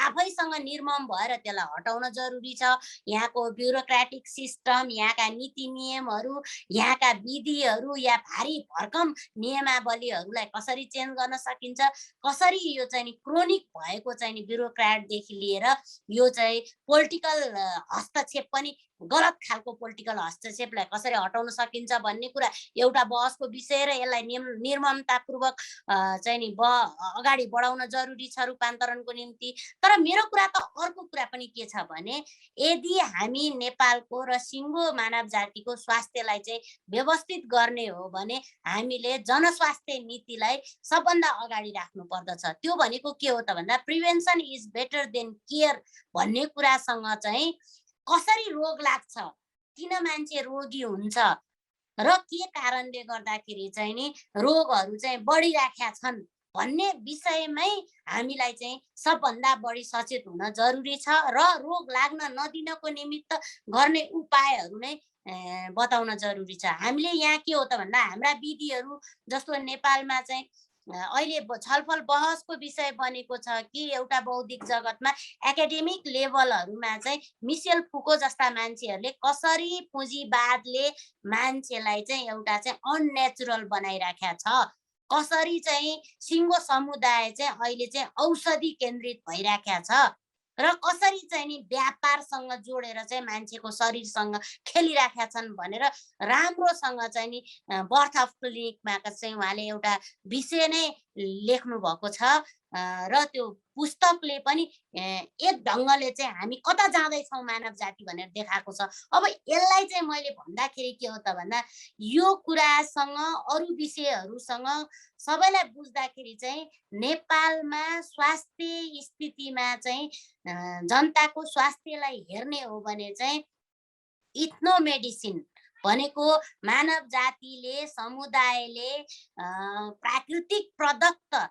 आफैसँग निर्मम भएर त्यसलाई हटाउन जरुरी छ। यहाँको ब्युरोक्रेटिक सिस्टम, यहाँका नीति नियमहरू, यहाँका विधिहरू या भारी भरकम नियमावलीहरूलाई कसरी चेन्ज गर्न सकिन्छ, कसरी यो चाहिँ क्रोनिक भएको चाहिँ ब्युरोक्राटदेखि लिएर यो चाहिँ पोलिटिकल हस्तक्षेप पनि गलत खालको पोलिटिकल हस्तक्षेपलाई कसरी हटाउन सकिन्छ भन्ने कुरा एउटा बहसको विषय र यसलाई निर्ममतापूर्वक चाहिँ नि अगाडि बढाउन जरुरी छ रूपान्तरणको निम्ति। तर मेरो कुरा त अर्को कुरा पनि के छ भने यदि हामी नेपालको र सिङ्गो मानव जातिको स्वास्थ्यलाई चाहिँ व्यवस्थित गर्ने हो भने हामीले जनस्वास्थ्य नीतिलाई सबभन्दा अगाडि राख्नु पर्दछ। त्यो भनेको के हो त भन्दा prevention is better than care भन्ने कुरासँग चाहिँ कसरी रोग लाग्छ, किन मान्छे रोगी हुन्छ र के कारणले गर्दाखेरि चाहिँ नि रोगहरू चाहिँ बढिराखेका छन् भन्ने विषयमै हामीलाई चाहिँ सबभन्दा बढी सचेत हुन जरुरी छ र रोग लाग्न नदिनको निमित्त गर्ने उपायहरू नै बताउन जरुरी छ। हामीले यहाँ के हो त भन्दा हाम्रा विधिहरू जस्तो नेपालमा चाहिँ अहिले छलफल बहसको विषय बनेको छ कि एउटा बौद्धिक जगतमा एकाडेमिक लेभलहरूमा चाहिँ मिसेल फुको जस्ता मान्छेहरूले कसरी पुँजीवादले मान्छेलाई चाहिँ एउटा चाहिँ अननेचुरल बनाइराखेको छ, कसरी चाहिँ सिङ्गो समुदाय चाहिँ अहिले चाहिँ औषधि केन्द्रित भइराखेको छ र कसरी चाहिँ नि व्यापारसँग जोडेर चाहिँ मान्छेको शरीरसँग खेलिराखेका छन् भनेर राम्रोसँग चाहिँ नि बर्थ अफ क्लिनिकमा चाहिँ उहाँले एउटा विषय नै लेख्नु भएको छ र त्यो पुस्तकले पनि एक ढङ्गले चाहिँ हामी कता जाँदैछौँ मानव जाति भनेर देखाएको छ। अब यसलाई चाहिँ मैले भन्दाखेरि के हो त भन्दा यो कुरासँग अरू विषयहरूसँग सबैलाई बुझ्दाखेरि चाहिँ नेपालमा स्वास्थ्य स्थितिमा चाहिँ जनताको स्वास्थ्यलाई हेर्ने हो भने चाहिँ इथ्नो मेडिसिन भनेको मानव जातिले समुदायले प्राकृतिक प्रदत्त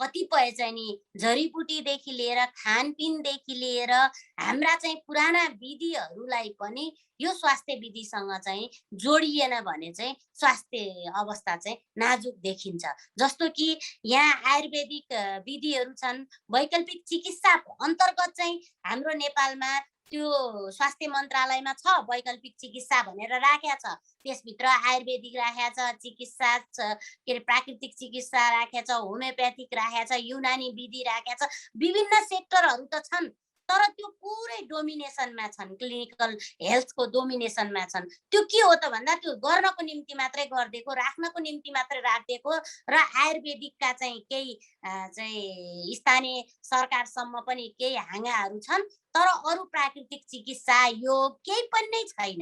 कतिपय चाहिँ नि जडीबुटीदेखि लिएर खानपिनदेखि लिएर हाम्रा चाहिँ पुराना विधिहरूलाई पनि यो स्वास्थ्य विधिसँग चाहिँ जोडिएन भने चाहिँ स्वास्थ्य अवस्था चाहिँ नाजुक देखिन्छ। जस्तो कि यहाँ आयुर्वेदिक विधिहरू छन्, वैकल्पिक चिकित्सा अन्तर्गत चाहिँ हाम्रो नेपालमा त्यो स्वास्थ्य मन्त्रालयमा छ वैकल्पिक चिकित्सा भनेर राखेको छ, त्यसभित्र आयुर्वेदिक राखेको छ, चिकित्सा के अरे प्राकृतिक चिकित्सा राखेको छ, होमियोप्याथिक राखेको छ, युनानी विधि राखेको छ, विभिन्न सेक्टरहरू त छन् तर त्यो पुरै डोमिनेसनमा छन्, क्लिनिकल हेल्थको डोमिनेसनमा छन्। त्यो के हो त भन्दा त्यो गर्नको निम्ति मात्रै गरिदिएको, राख्नको निम्ति मात्रै राखिदिएको र आयुर्वेदिकका चाहिँ केही चाहिँ स्थानीय सरकारसम्म पनि केही हाँगाहरू छन् तर अरू प्राकृतिक चिकित्सा योग केही पनि नै छैन।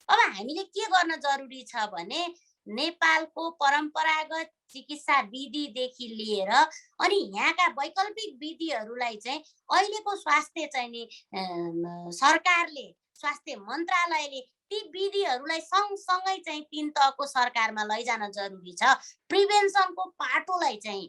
अब हामीले के गर्न जरुरी छ भने नेपालको परम्परागत चिकित्सा विधिदेखि लिएर अनि यहाँका वैकल्पिक विधिहरूलाई चाहिँ अहिलेको स्वास्थ्य चाहिँ नि सरकारले स्वास्थ्य मन्त्रालयले ती विधिहरूलाई सँगसँगै चाहिँ 3 तहको सरकारमा लैजान जरुरी छ। प्रिभेन्सनको पाटोलाई चाहिँ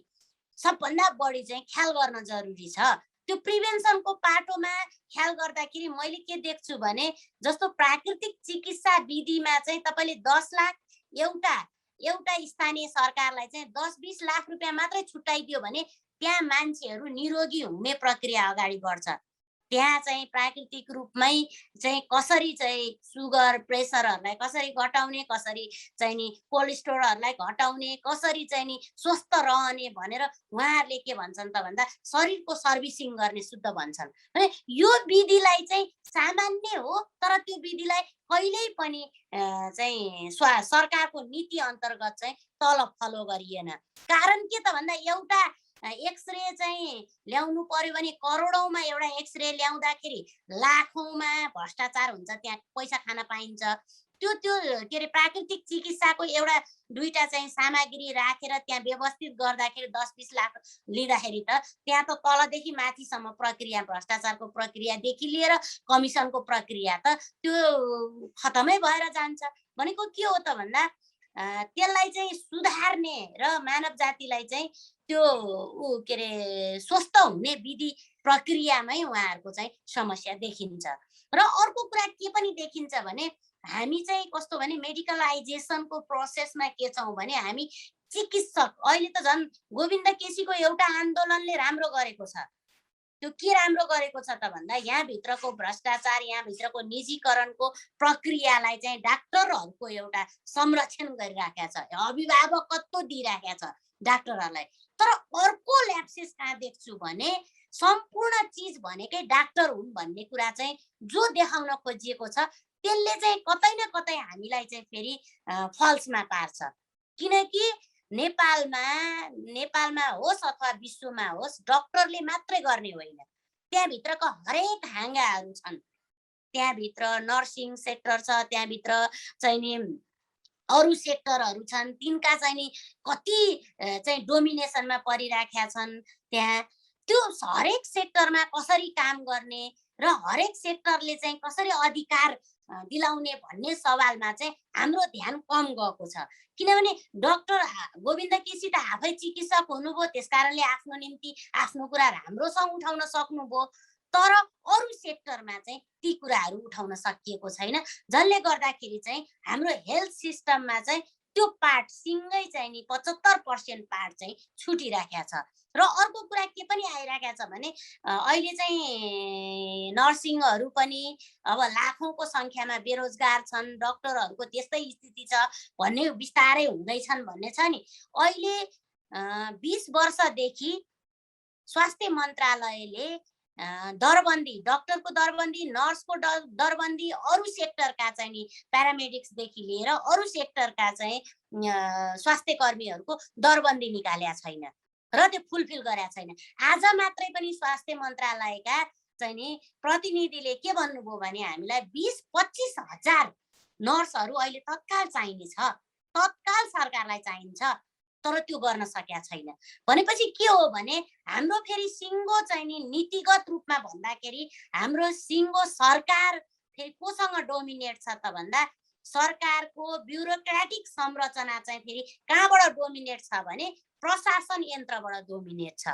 सबभन्दा बढी चाहिँ ख्याल गर्न जरुरी छ। त्यो प्रिभेन्सनको पाटोमा ख्याल गर्दाखेरि मैले के देख्छु भने जस्तो प्राकृतिक चिकित्सा विधिमा चाहिँ तपाईले 10 लाख एउटा स्थानीय सरकारलाई चाहिँ 10-20 लाख रुपियाँ मात्रै छुट्याइदियो भने त्यहाँ मान्छेहरू निरोगी हुने प्रक्रिया अगाडि बढ्छ। त्यहाँ चाहिँ प्राकृतिक रूपमै चाहिँ कसरी चाहिँ सुगर प्रेसरहरूलाई कसरी घटाउने, कसरी चाहिँ नि कोलेस्ट्रोलहरूलाई घटाउने, कसरी चाहिँ नि स्वस्थ रहने भनेर उहाँहरूले के भन्छन् त भन्दा शरीरको सर्भिसिङ गर्ने शुद्ध भन्छन्। अनि यो विधिलाई चाहिँ सामान्य हो तर त्यो विधिलाई कहिल्यै पनि चाहिँ सरकारको नीति अन्तर्गत चाहिँ तल फलो गरिएन। कारण के त भन्दा एउटा एक्सरे चाहिँ ल्याउनु पर्यो भने करोडौंमा एउटा एक्सरे ल्याउँदाखेरि लाखौंमा भ्रष्टाचार हुन्छ, त्यहाँ पैसा खान पाइन्छ। त्यो के अरे प्राकृतिक चिकित्साको एउटा दुईटा चाहिँ सामग्री राखेर त्यहाँ व्यवस्थित गर्दाखेरि 10-20 लाख लिँदाखेरि त त्यहाँ त तलदेखि माथिसम्म प्रक्रिया भ्रष्टाचारको प्रक्रियादेखि लिएर कमिसनको प्रक्रिया त त्यो खतमै भएर जान्छ। भनेको के हो त भन्दा त्यसलाई चाहिँ सुधार्ने र मानव जातिलाई चाहिँ त्यो के अरे स्वस्थ हुने विधि प्रक्रियामै उहाँहरूको चाहिँ समस्या देखिन्छ। र अर्को कुरा के पनि देखिन्छ भने हामी चाहिँ कस्तो भने मेडिकलाइजेसनको प्रोसेसमा के छौँ भने हामी चिकित्सक अहिले त झन् गोविन्द केसीको एउटा आन्दोलनले राम्रो गरेको छ। त्यो के राम्रो गरेको छ त भन्दा यहाँभित्रको भ्रष्टाचार, यहाँभित्रको निजीकरणको प्रक्रियालाई चाहिँ डाक्टरहरूको एउटा संरक्षण गरिराखेको छ, अभिभावकत्व दिइराखेको छ डाक्टरहरूलाई। तर अर्को ल्याप्सेस कहाँ देख्छु भने सम्पूर्ण चीज भनेकै डाक्टर हुन् भन्ने कुरा चाहिँ जो देखाउन खोजिएको छ त्यसले चाहिँ कतै न कतै हामीलाई चाहिँ फेरि फल्समा पार्छ। किनकि नेपालमा होस् अथवा विश्वमा होस् डक्टरले मात्रै गर्ने होइन, त्यहाँभित्रको हरेक हाँगाहरू छन्। त्यहाँभित्र नर्सिङ सेक्टर छ, त्यहाँभित्र चाहिँ नि अरू सेक्टरहरू छन्, तिनका चाहिँ नि कति चाहिँ डोमिनेसनमा परिराखेका छन्। त्यहाँ त्यो हरेक सेक्टरमा कसरी काम गर्ने र हरेक सेक्टरले चाहिँ कसरी अधिकार दिलाउने भन्ने सवालमा चाहिँ हाम्रो ध्यान कम गएको छ। किनभने डाक्टर गोविन्द केसी त आफै चिकित्सक हुनुभयो, त्यसकारणले आफ्नो निम्ति आफ्नो कुरा राम्रोसँग उठाउन सक्नुभयो, तर अरू सेक्टरमा चाहिँ ती कुराहरू उठाउन सकिएको छैन। जसले गर्दाखेरि चाहिँ हाम्रो हेल्थ सिस्टममा चाहिँ त्यो पार्ट सिङ्गै चाहिँ नि 75% पार्ट चाहिँ छुटिराखेको छ। र अर्को कुरा के पनि आइराखेको छ भने अहिले चाहिँ नर्सिङहरू पनि अब लाखौँको सङ्ख्यामा बेरोजगार छन्, डक्टरहरूको त्यस्तै स्थिति छ भन्ने बिस्तारै हुँदैछन् भन्ने छ नि। अहिले 20 वर्षदेखि स्वास्थ्य मन्त्रालयले दरबन्दी, डक्टरको दरबन्दी, नर्सको दरबन्दी, अरू सेक्टरका चाहिँ नि प्यारामेडिक्सदेखि लिएर अरू सेक्टरका चाहिँ स्वास्थ्य कर्मीहरूको दरबन्दी निकालेका छैन र त्यो फुलफिल गरेका छैन। आज मात्रै पनि स्वास्थ्य मन्त्रालयका चाहिँ नि प्रतिनिधिले के भन्नुभयो भने हामीलाई 20-25 हजार नर्सहरू अहिले तत्काल चाहिने छ, तत्काल सरकारलाई चाहिन्छ, तर त्यो गर्न सकेका छैन। भनेपछि के हो भने हाम्रो फेरि सिङ्गो चाहिँ नि नीतिगत रूपमा भन्दाखेरि हाम्रो सिङ्गो सरकार फेरि कोसँग डोमिनेट छ त भन्दा सरकारको ब्युरोक्रेटिक संरचना चाहिँ फेरि कहाँबाट डोमिनेट छ भने प्रशासन यन्त्रबाट डोमिनेट छ।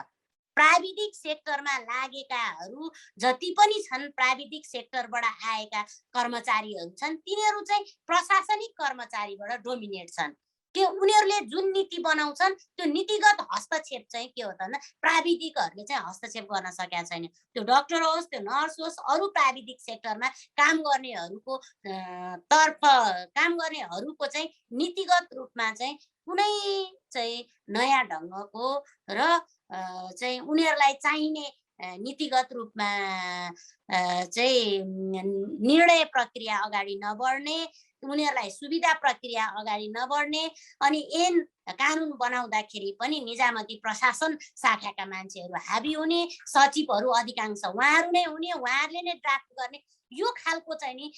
प्राविधिक सेक्टरमा लागेकाहरू जति पनि छन्, प्राविधिक सेक्टरबाट आएका कर्मचारीहरू छन्, तिनीहरू चाहिँ प्रशासनिक कर्मचारीबाट डोमिनेट छन्। के उनीहरूले जुन नीति बनाउँछन् त्यो नीतिगत हस्तक्षेप चाहिँ के हो त भन्दा प्राविधिकहरूले चाहिँ हस्तक्षेप गर्न सकेका छैन। त्यो डक्टर होस्, त्यो नर्स होस्, अरू प्राविधिक सेक्टरमा काम गर्नेहरूको चाहिँ नीतिगत रूपमा चाहिँ कुनै चाहिँ नयाँ ढङ्गको र चाहिँ उनीहरूलाई चाहिने नीतिगत रूपमा चाहिँ निर्णय प्रक्रिया अगाडि नबढ्ने, उनीहरूलाई सुविधा प्रक्रिया अगाडि नबढ्ने, अनि ऐन कानुन बनाउँदाखेरि पनि निजामती प्रशासन शाखाका मान्छेहरू हाबी हुने, सचिवहरू अधिकांश उहाँहरू नै हुने, उहाँहरूले नै ड्राफ्ट गर्ने, यो खालको चाहिँ नि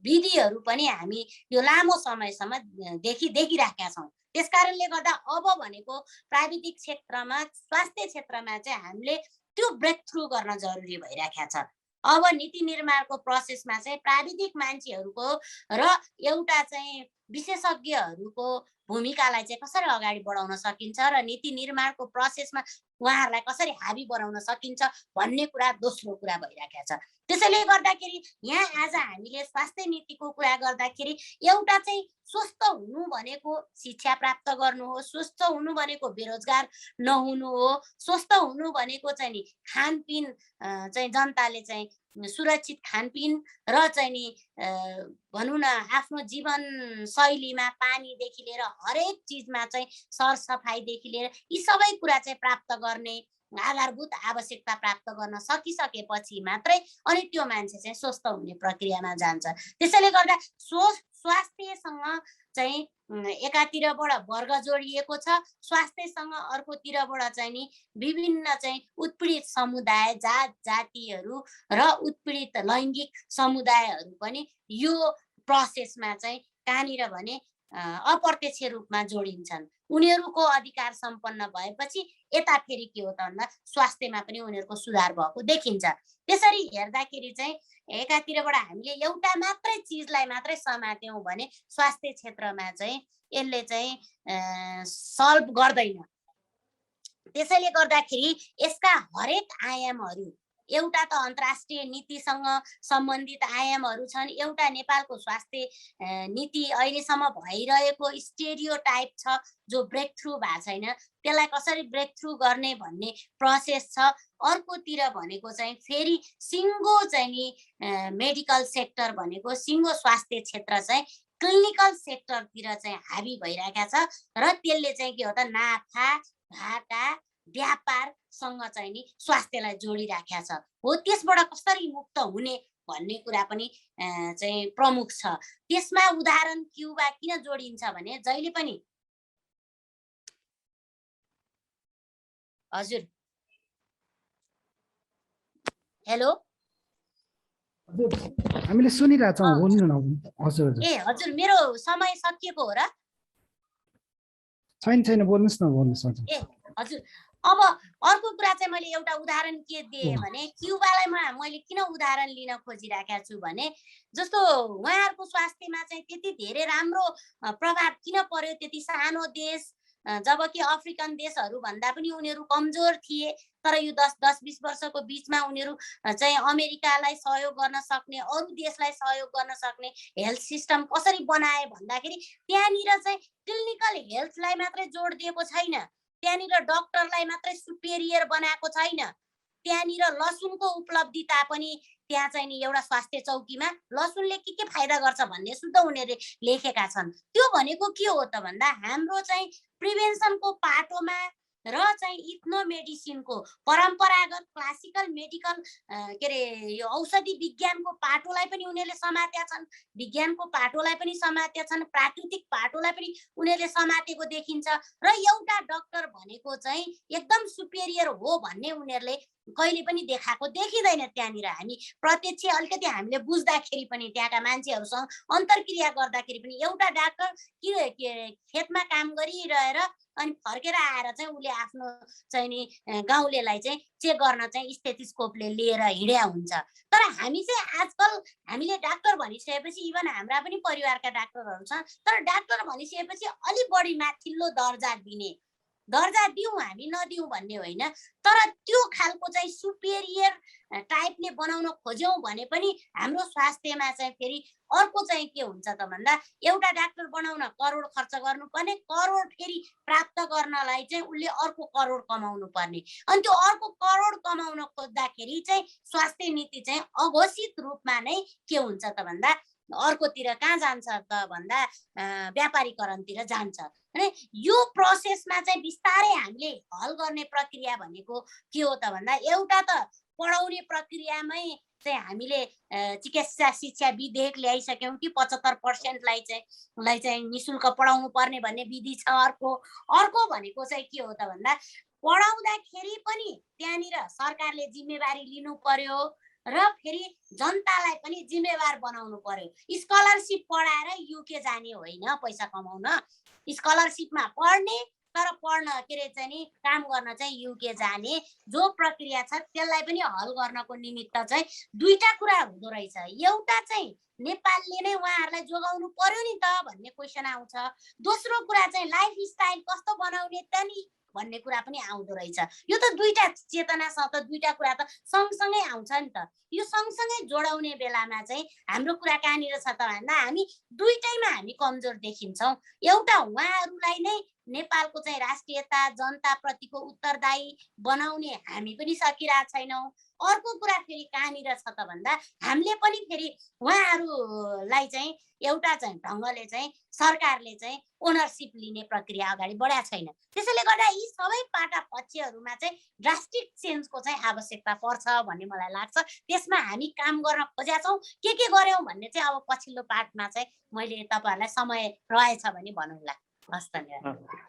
विधिहरू पनि हामी यो लामो समयसम्म देखिराखेका छौँ। त्यसकारणले गर्दा अब भनेको प्राविधिक क्षेत्रमा, स्वास्थ्य क्षेत्रमा चाहिँ हामीले त्यो ब्रेक थ्रु गर्न जरुरी भइराखेको छ। अब नीति निर्माणको प्रोसेसमा चाहिँ प्राविधिक मान्छेहरूको र एउटा चाहिँ विशेषज्ञहरूको भूमिकालाई चाहिँ कसरी अगाडि बढाउन सकिन्छ र नीति निर्माणको प्रोसेसमा उहाँहरूलाई कसरी हाबी बनाउन सकिन्छ भन्ने कुरा दोस्रो कुरा भइराखेको छ। त्यसैले गर्दाखेरि यहाँ आज हामीले स्वास्थ्य नीतिको कुरा गर्दाखेरि एउटा चाहिँ स्वस्थ हुनु भनेको शिक्षा प्राप्त गर्नु हो, स्वस्थ हुनु भनेको बेरोजगार नहुनु हो, स्वस्थ हुनु भनेको चाहिँ नि खानपिन चाहिँ जनताले चाहिँ सुरक्षित खानपिन र चाहिँ नि भनौँ न आफ्नो जीवन शैलीमा पानीदेखि लिएर हरेक चिजमा चाहिँ सरसफाइदेखि लिएर यी सबै कुरा चाहिँ प्राप्त गर्ने आधारभूत आवश्यकता प्राप्त गर्न सकिसकेपछि मात्रै अनि त्यो मान्छे चाहिँ स्वस्थ हुने प्रक्रियामा जान्छ। त्यसैले गर्दा स्वास्थ्यसँग चाहिँ एकातिरबाट वर्ग जोडिएको छ, स्वास्थ्यसँग अर्कोतिरबाट चाहिँ नि विभिन्न चाहिँ उत्पीडित समुदाय, जात जातिहरू र उत्पीडित लैङ्गिक समुदायहरू पनि यो प्रोसेसमा चाहिँ कहाँनिर भने अप्रत्यक्ष रूपमा जोडिन्छन्। उनीहरूको अधिकार सम्पन्न भएपछि यता फेरि के हो त भन्दा स्वास्थ्यमा पनि उनीहरूको सुधार भएको देखिन्छ। त्यसरी हेर्दाखेरि चाहिँ एकातिरबाट हामीले एउटा मात्रै चिजलाई मात्रै समात्यौँ भने स्वास्थ्य क्षेत्रमा चाहिँ यसले चाहिँ सल्भ गर्दैन। त्यसैले गर्दाखेरि यसका हरेक आयामहरू, एउटा त अन्तर्राष्ट्रिय नीतिसँग सम्बन्धित आयामहरू छन्, एउटा नेपालको स्वास्थ्य नीति अहिलेसम्म भइरहेको स्टेरियोटाइप छ जो ब्रेक थ्रु भएको छैन, त्यसलाई कसरी ब्रेक थ्रु गर्ने भन्ने प्रोसेस छ। अर्कोतिर भनेको चाहिँ फेरि सिङ्गो चाहिँ नि मेडिकल सेक्टर भनेको सिङ्गो स्वास्थ्य क्षेत्र चाहिँ क्लिनिकल सेक्टरतिर चाहिँ हाबी भइरहेको छ र त्यसले चाहिँ के हो त नाफा घाटा व्यापारसँग चाहिँ नि स्वास्थ्यलाई जोडिराखेको छ। हो त्यसबाट कसरी मुक्त हुने भन्ने कुरा पनि चाहिँ प्रमुख छ। त्यसमा उदाहरण क्युबा किन जोडिन्छ भने जहिले पनि हजुर हेलो हामीले सुनिरहेछौँ, बोल्नु न हजुर हजुर। ए हजुर मेरो समय सकिएको हो र? छैन बोल्नुहोस् न, बोल्नुहोस् हजुर। ए हजुर अब अर्को कुरा चाहिँ मैले एउटा उदाहरण के दिएँ भने क्युबालाई मैले किन उदाहरण लिन खोजिरहेका छु भने जस्तो उहाँहरूको स्वास्थ्यमा चाहिँ त्यति धेरै राम्रो प्रभाव किन पर्यो, त्यति सानो देश, जबकि अफ्रिकन देशहरू भन्दा पनि उनीहरू कमजोर थिए, तर यो 10-20 वर्षको बिचमा उनीहरू चाहिँ अमेरिकालाई सहयोग गर्न सक्ने, अरू देशलाई सहयोग गर्न सक्ने हेल्थ सिस्टम कसरी बनाए भन्दाखेरि त्यहाँनिर चाहिँ क्लिनिकल हेल्थलाई मात्रै जोड दिएको छैन, त्यहाँनिर डक्टरलाई मात्रै सुपेरियर बनाएको छैन, त्यहाँनिर लसुनको उपलब्धिता पनि त्यहाँ चाहिँ नि एउटा स्वास्थ्य चौकीमा लसुनले के फाइदा गर्छ भन्ने सुद्धा उनीहरूले लेखेका छन्। त्यो भनेको के हो त भन्दा हाम्रो चाहिँ प्रिभेन्सनको पाटोमा र चाहिँ इथ्नो मेडिसिनको परम्परागत क्लासिकल मेडिकल के अरे यो औषधि विज्ञानको पाटोलाई पनि उनीहरूले समातेका छन्, विज्ञानको पाटोलाई पनि समातेका छन्, प्राकृतिक पाटोलाई पनि उनीहरूले समातेको देखिन्छ। र एउटा डक्टर भनेको चाहिँ एकदम सुपेरियर हो भन्ने उनीहरूले कहिले पनि देखाएको देखिँदैन। त्यहाँनिर हामी प्रत्यक्ष अलिकति हामीले बुझ्दाखेरि पनि त्यहाँका मान्छेहरूसँग अन्तर्क्रिया गर्दाखेरि पनि एउटा डाक्टर के खेतमा काम गरिरहेर अनि फर्केर आएर चाहिँ उसले आफ्नो चाहिँ नि गाउँलेलाई चाहिँ चेक गर्न चाहिँ स्टेथोस्कोपले लिएर हिँड्या हुन्छ। तर हामी चाहिँ आजकल हामीले डाक्टर भनिसकेपछि इभन हाम्रा पनि परिवारका डाक्टरहरू छन्, तर डाक्टर भनिसकेपछि अलि बढी माथिल्लो दर्जा दिउँ हामी नदिउँ भन्ने होइन, तर त्यो खालको चाहिँ सुपेरियर टाइपले बनाउन खोज्यौँ भने पनि हाम्रो स्वास्थ्यमा चाहिँ फेरि अर्को चाहिँ के हुन्छ त भन्दा एउटा डाक्टर बनाउन करोड खर्च गर्नुपर्ने, करोड फेरि प्राप्त गर्नलाई चाहिँ उसले अर्को करोड कमाउनु पर्ने, अनि त्यो अर्को करोड कमाउन खोज्दाखेरि चाहिँ स्वास्थ्य नीति चाहिँ अघोषित रूपमा नै के हुन्छ त भन्दा अर्कोतिर कहाँ जान्छ त भन्दा व्यापारीकरणतिर जान्छ। अनि यो प्रोसेसमा चाहिँ बिस्तारै हामीले हल गर्ने प्रक्रिया भनेको के हो त भन्दा एउटा त पढाउने प्रक्रियामै चाहिँ हामीले चिकित्सा शिक्षा विधेयक ल्याइसक्यौँ कि 75%लाई चाहिँ निशुल्क पढाउनु पर्ने भन्ने विधि छ। अर्को भनेको चाहिँ के हो त भन्दा पढाउँदाखेरि पनि त्यहाँनिर सरकारले जिम्मेवारी लिनु पर्यो र फेरि जनतालाई पनि जिम्मेवार बनाउनु पर्यो। स्कलरसिप पढाएर युके जाने होइन पैसा कमाउन, स्कलरसिपमा पढ्ने तर पढ्न के अरे चाहिँ नि काम गर्न चाहिँ युके जाने जो प्रक्रिया छ त्यसलाई पनि हल गर्नको निमित्त चाहिँ दुईटा कुरा हुँदो रहेछ। एउटा चाहिँ नेपालले नै उहाँहरूलाई जोगाउनु पर्यो नि त भन्ने क्वेसन आउँछ, दोस्रो कुरा चाहिँ लाइफस्टाइल कस्तो बनाउने त नि भन्ने कुरा पनि आउँदो रहेछ। यो त दुईटा चेतनासँग त दुईटा कुरा त सँगसँगै आउँछ नि त। यो सँगसँगै जोडाउने बेलामा चाहिँ हाम्रो कुरा कहाँनिर छ त भन्दा हामी दुईटैमा हामी कमजोर देखिन्छौँ। एउटा उहाँहरूलाई नै नेपालको चाहिँ राष्ट्रियता जनताप्रतिको उत्तरदायी बनाउने हामी पनि सकिरहेको छैनौँ। अर्को कुरा फेरि कहाँनिर छ त भन्दा हामीले पनि फेरि उहाँहरूलाई चाहिँ एउटा चाहिँ ढङ्गले चाहिँ सरकारले चाहिँ ओनरसिप लिने प्रक्रिया अगाडि बढाएको छैन। त्यसैले गर्दा यी सबै पाटा पक्षहरूमा चाहिँ ड्रास्टिक चेन्जको चाहिँ आवश्यकता पर्छ भन्ने मलाई लाग्छ। त्यसमा हामी काम गर्न खोजेका छौँ, के गर्यौँ भन्ने चाहिँ अब पछिल्लो पाठमा चाहिँ मैले तपाईँहरूलाई समय रहेछ भने भनौँला। हस् धन्यवाद।